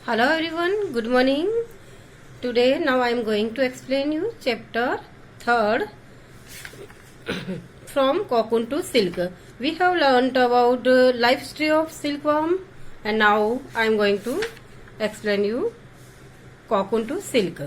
Hello everyone, good morning. Today now I am going to explain you chapter 3rd from cocoon to silk. We have learnt about life history of silkworm and now I am going to explain you cocoon to silk.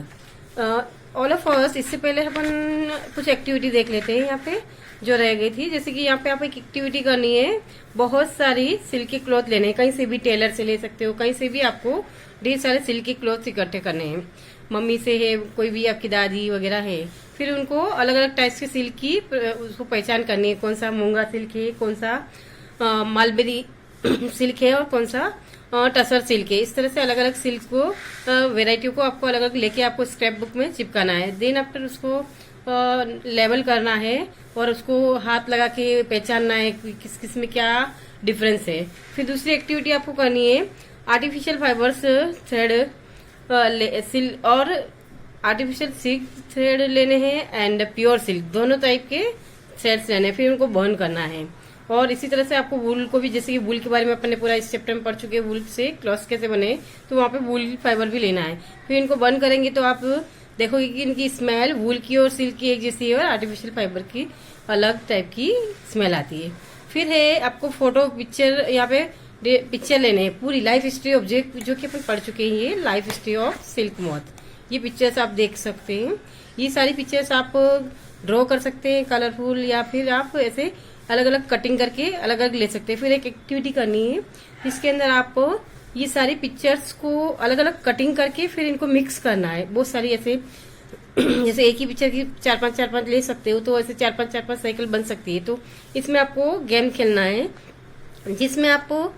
All of first इससे पहले अपन कुछ activity देख लेते हैं यहाँ पे जो रह गई थी। जैसे कि यहाँ पे आप एक एक्टिविटी करनी है, बहुत सारी सिल्की क्लॉथ लेने हैं, कहीं से भी टेलर से ले सकते हो, कहीं से भी आपको ढेर सारे सिल्की क्लॉथ इकट्ठे करने हैं। मम्मी से है, कोई भी आपकी दादी वगैरह है, फिर उनको अलग अलग टाइप्स के सिल्क की उसको पहचान करनी है, कौन सा मूंगा सिल्क है, कौन सा मालबेरी सिल्क है और कौन सा टसर सिल्क है। इस तरह से अलग अलग सिल्क को वेराइटी को आपको अलग अलग लेके आपको स्क्रैप बुक में चिपकाना है। देन आफ्टर उसको लेबल करना है और उसको हाथ लगा के पहचानना है कि किस किस में क्या डिफरेंस है। फिर दूसरी एक्टिविटी आपको करनी है, आर्टिफिशियल फाइबर्स थ्रेड और आर्टिफिशियल सिल्क थ्रेड लेने हैं एंड प्योर सिल्क, दोनों टाइप के थ्रेड्स लेने हैं। फिर उनको बर्न करना है। और इसी तरह से आपको वूल को भी, जैसे कि वूल के बारे में अपन ने पूरा इस चैप्टर में पढ़ चुके हैं, वूल से क्लॉथ कैसे बने, तो वहाँ पे वूल फाइबर भी लेना है। फिर इनको बर्न करेंगे तो आप देखोगे कि इनकी स्मेल वूल की और सिल्क की एक जैसी है और आर्टिफिशियल फाइबर की अलग टाइप की स्मेल आती है। फिर है आपको फोटो पिक्चर, यहाँ पे पिक्चर लेने हैं, पूरी लाइफ हिस्ट्री ऑब्जेक्ट जो कि अपन पढ़ चुके हैं, ये life history of silk moth. ये पिक्चर्स आप देख सकते हैं। ये सारी पिक्चर्स आप ड्रॉ कर सकते हैं कलरफुल, या फिर आप ऐसे अलग अलग कटिंग करके अलग अलग ले सकते हैं। फिर एक एक्टिविटी करनी है जिसके अंदर आप ये सारी पिक्चर्स को अलग अलग कटिंग करके फिर इनको मिक्स करना है। बहुत सारी ऐसे जैसे एक ही पिक्चर की चार पांच ले सकते हो, तो ऐसे चार पांच साइकिल बन सकती है। तो इसमें आपको गेम खेलना है जिसमें आपको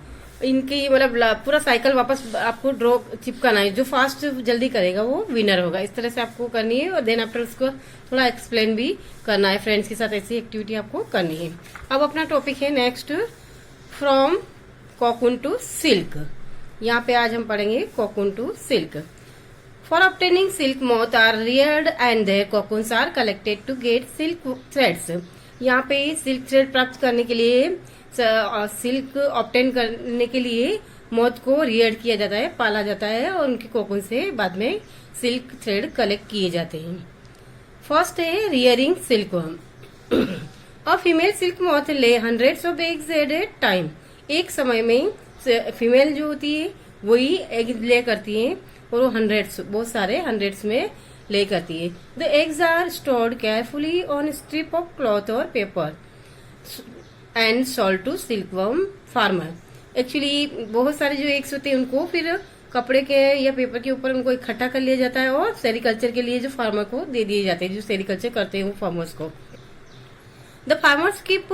इनकी मतलब पूरा साइकिल वापस आपको ड्रॉ चिपकाना है। जो फास्ट जल्दी करेगा वो विनर होगा। इस तरह से आपको करनी है और देन आफ्टर उसको थोड़ा एक्सप्लेन भी करना है। फ्रेंड्स के साथ ऐसी एक्टिविटी आपको करनी है। अब अपना टॉपिक है next, from cocoon to silk. यहाँ पे आज हम पढ़ेंगे cocoon to silk. For obtaining silk moth are reared and their cocoons are collected to get silk threads. यहाँ पे सिल्क थ्रेड प्राप्त करने के लिए, सिल्क ऑब्टेन करने के लिए मोथ को रियर्ड किया जाता है, पाला जाता है और उनके कोकून से बाद में सिल्क थ्रेड कलेक्ट किए जाते हैं। फर्स्ट है rearing silkworm. A female silk moth lay hundreds of eggs at a time. एक समय में फीमेल जो होती है वही एग ले करती है और वो हंड्रेड्स, बहुत सारे हंड्रेड्स में ले करती है। The eggs are stored carefully on strip of cloth और paper and sold to silkworm farmer. Actually बहुत सारे जो एग्स होते हैं उनको फिर कपड़े के या पेपर के ऊपर उनको इकट्ठा कर लिया जाता है और सेरिकल्चर के लिए जो फार्मर को दे दिए जाते हैं, जो सेरिकल्चर करते हैं वो फार्मर्स को। The farmers keep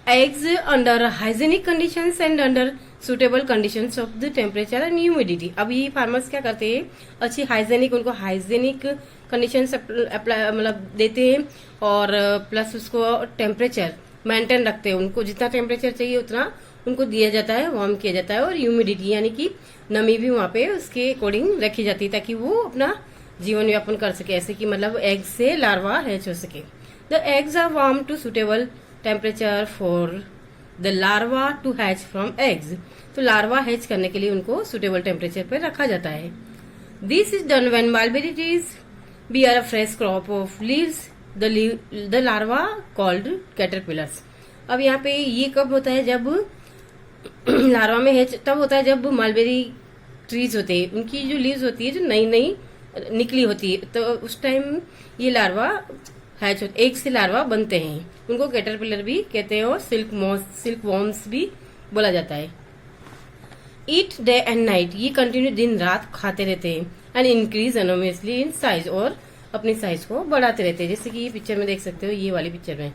eggs under hygienic conditions and under suitable conditions of the temperature and humidity. अब ये फार्मर्स क्या करते हैं, अच्छी हाइजीनिक, उनको हाइजीनिक कंडीशंस मतलब देते हैं और प्लस उसको टेम्परेचर मेंटेन रखते हैं। उनको जितना टेम्परेचर चाहिए उतना उनको दिया जाता है, वार्म किया जाता है और ह्यूमिडिटी यानी कि नमी भी वहाँ पे उसके अकॉर्डिंग रखी जाती है ताकि वो अपना जीवन यापन कर सके, ऐसे कि मतलब एग से लार्वा हैच हो सके। The eggs are warm to suitable temperature for the larva to hatch from eggs. तो लार्वा हैच करने के लिए उनको सुटेबल टेम्परेचर पर रखा जाता है। This is done when mulberry trees bear a fresh crop of leaves the larva called caterpillars. अब यहाँ पे ये कब होता है, जब लार्वा में हैच तब होता है जब मलबेरी ट्रीज होते हैं, उनकी जो लीव्स होती है जो नई नई निकली होती है, तो उस टाइम ये लार्वा हैच होते, एक से लार्वा बनते हैं। उनको कैटरपिलर भी कहते हैं और सिल्क वॉर्म्स भी बोला जाता है। ईट डे एंड नाइट, ये कंटिन्यू दिन रात खाते रहते हैं एंड इंक्रीज एनोमियसली इन साइज, और अपनी साइज को बढ़ाते रहते हैं। जैसे कि ये पिक्चर में देख सकते हो, ये वाली पिक्चर में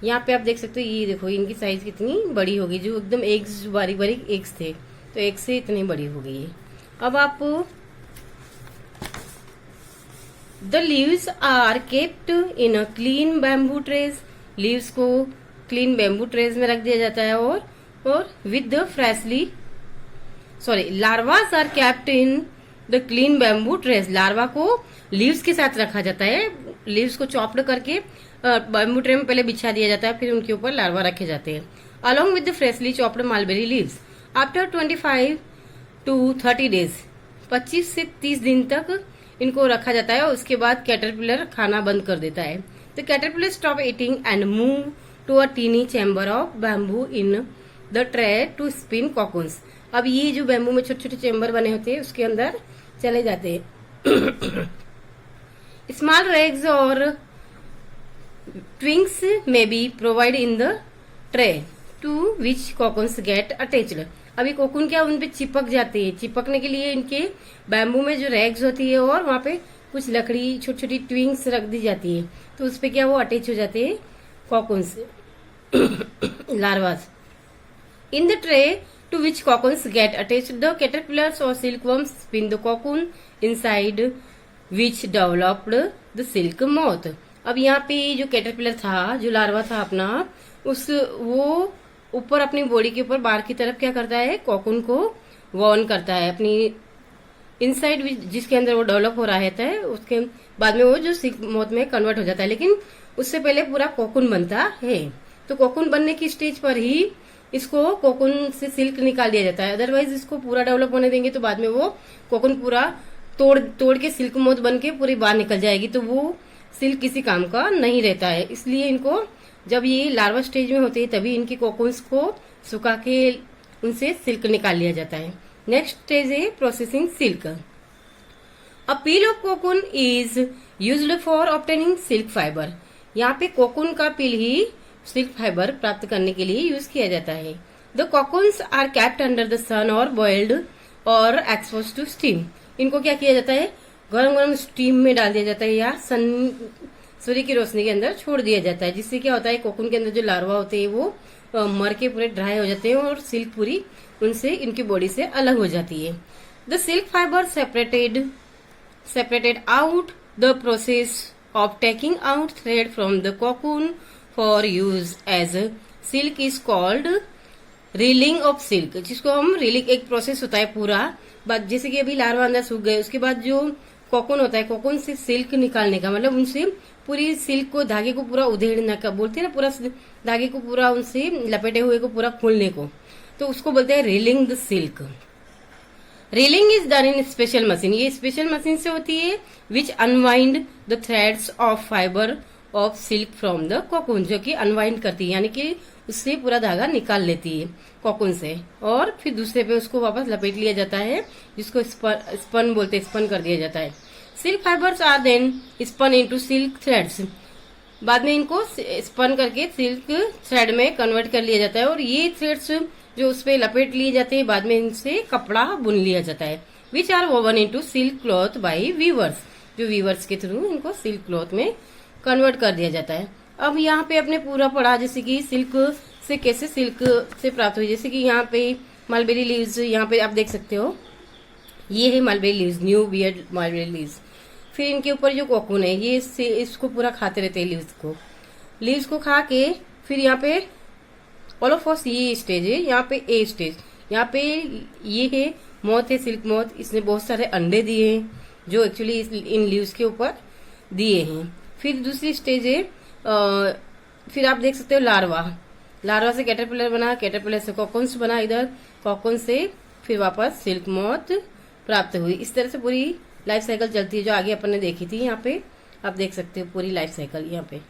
यहाँ पे आप देख सकते हो, ये देखो इनकी साइज कितनी बड़ी होगी। जो एकदम एग्स बारीक बारीक एग्स थे तो एग से इतनी बड़ी हो गई है। अब आप the leaves are kept in a clean bamboo trays. Leaves को क्लीन बैम्बू ट्रेज में रख दिया जाता है और with the freshly larvas are kept in the clean bamboo trays. Larva को लीव्स के साथ रखा जाता है। लीव्स को चॉप्ड करके बैम्बू ट्रे में पहले बिछा दिया जाता है, फिर उनके ऊपर लार्वा रखे जाते हैं। Along with the freshly chopped mulberry leaves after 25 to 30 days, 25 से 30 दिन तक इनको रखा जाता है और उसके बाद कैटरपिलर खाना बंद कर देता है। तो caterpillar stop eating and move to a tiny chamber of bamboo in the tray to spin cocoons. अब ये जो बैम्बू में छोटे छोटे चैम्बर बने होते हैं उसके अंदर चले जाते हैं। स्मॉल रेग्स और ट्विंग्स में be provide in the tray to which cocoons get attached. अभी कोकून क्या उन पे चिपक जाती है, चिपकने के लिए इनके बैम्बू में जो रैग्स होती है और वहां पे कुछ लकड़ी छोटी छोटी ट्विंग्स रख दी जाती है, तो उस पे क्या वो अटैच हो जाते हैं कॉकून से larvas. In the tray to which cocoons get attached the caterpillars और silkworms spin the cocoon inside which developed the silk moth. अब यहाँ पे जो कैटरपिलर था, जो लार्वा था अपना, वो ऊपर अपनी बॉडी के ऊपर बाहर की तरफ क्या करता है, कॉकून को वॉर्न करता है अपनी इनसाइड जिसके अंदर वो डेवलप हो रहा है, उसके बाद में वो जो सिल्क मोथ में कन्वर्ट हो जाता है। लेकिन उससे पहले पूरा कोकून बनता है। तो कोकून बनने की स्टेज पर ही इसको कोकून से सिल्क निकाल दिया जाता है। अदरवाइज इसको पूरा डेवलप होने देंगे तो बाद में वो कोकून पूरा तोड़ के सिल्क मोथ बन के पूरी बाहर निकल जाएगी, तो वो सिल्क किसी काम का नहीं रहता है। इसलिए इनको जब ये लार्वा स्टेज में होते हैं तभी इनके कोकून्स को सुखा के उनसे सिल्क निकाल लिया जाता है। नेक्स्ट स्टेज है processing silk. A peel of cocoon is used for obtaining silk fibre. यहाँ पे कोकून का पील ही सिल्क फाइबर प्राप्त करने के लिए यूज किया जाता है। The cocoons are kept under the sun और बॉइल्ड और एक्सपोज टू स्टीम। इनको क्या किया जाता है, गरम गरम स्टीम में डाल दिया जाता है या सूर्य की रोशनी के अंदर छोड़ दिया जाता है, जिससे क्या होता है कोकून के अंदर जो लार्वा होते हैं वो मर के पूरे ड्राई हो जाते हैं और सिल्क पूरी उनसे इनकी बॉडी से अलग हो जाती है। The silk fibre separated out the process of taking out thread from the cocoon for use as silk is called reeling of silk, जिसको हम रीलिंग, एक प्रोसेस होता है पूरा। जैसे कि अभी लार्वा अंदर सूख गए, उसके बाद जो कोकून होता है, कोकून से सिल्क निकालने का मतलब उनसे पूरी सिल्क को, धागे को पूरा उधेड़ने का बोलते हैं ना, पूरा धागे को पूरा उनसे लपेटे हुए को पूरा खोलने को, तो उसको बोलते हैं reeling the silk. Reeling is done in special machine. ये स्पेशल मशीन से होती है which unwind the threads of fibre of silk from the cocoon, जो कि अनवाइंड करती है, यानी कि उससे पूरा धागा निकाल लेती है कोकून से, और फिर दूसरे पे उसको वापस लपेट लिया जाता है, जिसको स्पन बोलते हैं, स्पन कर दिया जाता है। Silk fibres are then spun into silk threads. बाद में इनको स्पन करके सिल्क थ्रेड में कन्वर्ट कर लिया जाता है, और ये थ्रेड्स जो उस पे लपेट लिए जाते हैं, बाद में इनसे कपड़ा बुन लिया जाता है। Which are woven into silk cloth by weavers, जो वीवर्स के थ्रू इनको सिल्क क्लॉथ में कन्वर्ट कर दिया जाता है। अब यहाँ पे अपने पूरा पढ़ा जैसे कि सिल्क से कैसे सिल्क से प्राप्त हुई, जैसे कि यहाँ पे मलबेरी लीव्स, यहाँ पे आप देख सकते हो, ये है mulberry leaves, new beard mulberry leaves. फिर इनके ऊपर जो कोकून है ये इसको पूरा खाते रहते हैं, लीव्स को खा के फिर यहाँ पे ऑल ऑफ अस ये स्टेज है, यहाँ पे ए स्टेज, यहाँ पे ये है मोथ है, सिल्क मोथ। इसने बहुत सारे अंडे दिए हैं जो एक्चुअली इन लीव्स के ऊपर दिए हैं। फिर दूसरी स्टेज है, फिर आप देख सकते हो लार्वा से कैटरपिलर बना, कैटरपिलर से कॉकून्स बना, इधर कॉकून से फिर वापस सिल्क मोथ प्राप्त हुई। इस तरह से पूरी लाइफ साइकिल चलती है जो आगे अपन ने देखी थी। यहाँ पे आप देख सकते हो पूरी लाइफ साइकिल यहाँ पे।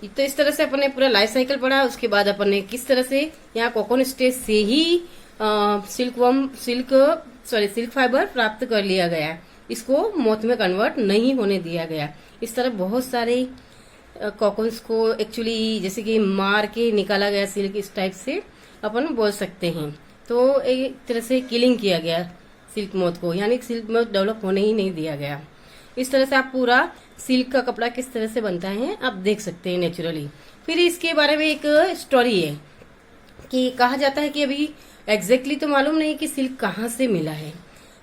तो इस तरह से अपन ने पूरा लाइफ साइकिल पढ़ा। उसके बाद अपन ने किस तरह से यहाँ कोकून स्टेज से ही सिल्क फाइबर प्राप्त कर लिया गया, इसको मोथ में कन्वर्ट नहीं होने दिया गया। इस तरह बहुत सारे कोकून्स को एक्चुअली जैसे कि मार के निकाला गया सिल्क, इस टाइप से अपन बोल सकते हैं। तो एक तरह से किलिंग किया गया सिल्क मोथ को, यानी सिल्क मोथ डेवलप होने ही नहीं दिया गया। इस तरह से आप पूरा सिल्क का कपड़ा किस तरह से बनता है आप देख सकते हैं नेचुरली। फिर इसके बारे में एक स्टोरी है कि कहा जाता है कि अभी एग्जैक्टली तो मालूम नहीं कि सिल्क कहाँ से मिला है,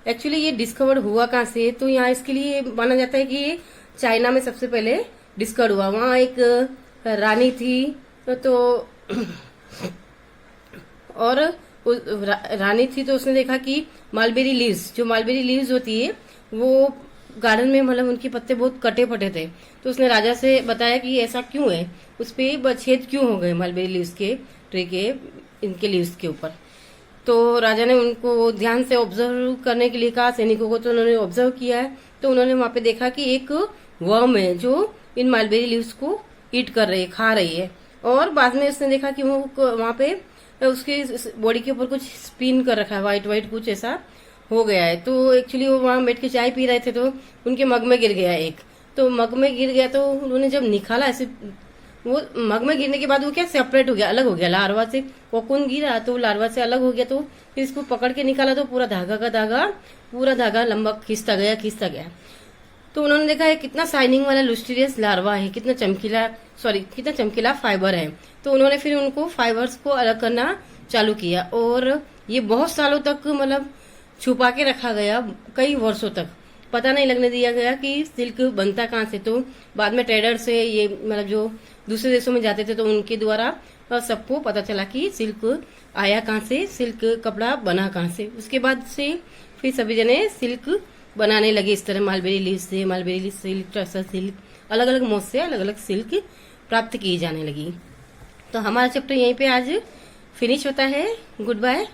एक्चुअली ये डिस्कवर हुआ कहाँ से। तो यहाँ इसके लिए माना जाता है कि ये चाइना में सबसे पहले डिस्कवर हुआ। वहाँ एक रानी थी तो और रानी थी तो उसने देखा कि मलबेरी लीव्स होती है वो गार्डन में, मतलब उनके पत्ते बहुत कटे फटे थे। तो उसने राजा से बताया कि ऐसा क्यों है, उस पे छेद क्यों हो गए मलबेरी लीव्स के ट्री के, इनके लीव्स के ऊपर। तो राजा ने उनको ध्यान से ऑब्जर्व करने के लिए कहा सैनिकों को, तो उन्होंने ऑब्जर्व किया है। तो उन्होंने वहां पे देखा कि एक वर्म है जो इन मलबेरी लीव्स को ईट कर रही है, खा रही है। और बाद में उसने देखा कि वो वहां पे उसके बॉडी के ऊपर कुछ स्पिन कर रखा है, व्हाइट व्हाइट कुछ ऐसा हो गया है। तो एक्चुअली वो वहां बैठ के चाय पी रहे थे, तो उनके मग में गिर गया एक। तो मग में गिर गया तो उन्होंने जब निकाला ऐसे, वो मग में गिरने के बाद वो क्या सेपरेट हो गया, अलग हो गया लार्वा से। कोकून गिरा तो लार्वा से अलग हो गया। तो फिर इसको पकड़ के निकाला तो पूरा धागा लंबा खींचता गया। तो उन्होंने देखा है कितना शाइनिंग वाला लुस्ट्रियस लार्वा है, कितना चमकीला फाइबर है। तो उन्होंने फिर उनको फाइबर्स को अलग करना चालू किया और ये बहुत सालों तक मतलब छुपा के रखा गया, कई वर्षों तक पता नहीं लगने दिया गया कि सिल्क बनता कहाँ से। तो बाद में ट्रेडर से ये मतलब जो दूसरे देशों में जाते थे तो उनके द्वारा सबको पता चला कि सिल्क आया कहाँ से, सिल्क कपड़ा बना कहाँ से। उसके बाद से फिर सभी जने सिल्क बनाने लगे इस तरह, मलबेरी लीव से, मलबेरी सिल्क, टसर सिल्क, अलग अलग मोज से अलग अलग सिल्क प्राप्त की जाने लगी। तो हमारा चैप्टर यहीं पे आज फिनिश होता है। Good bye.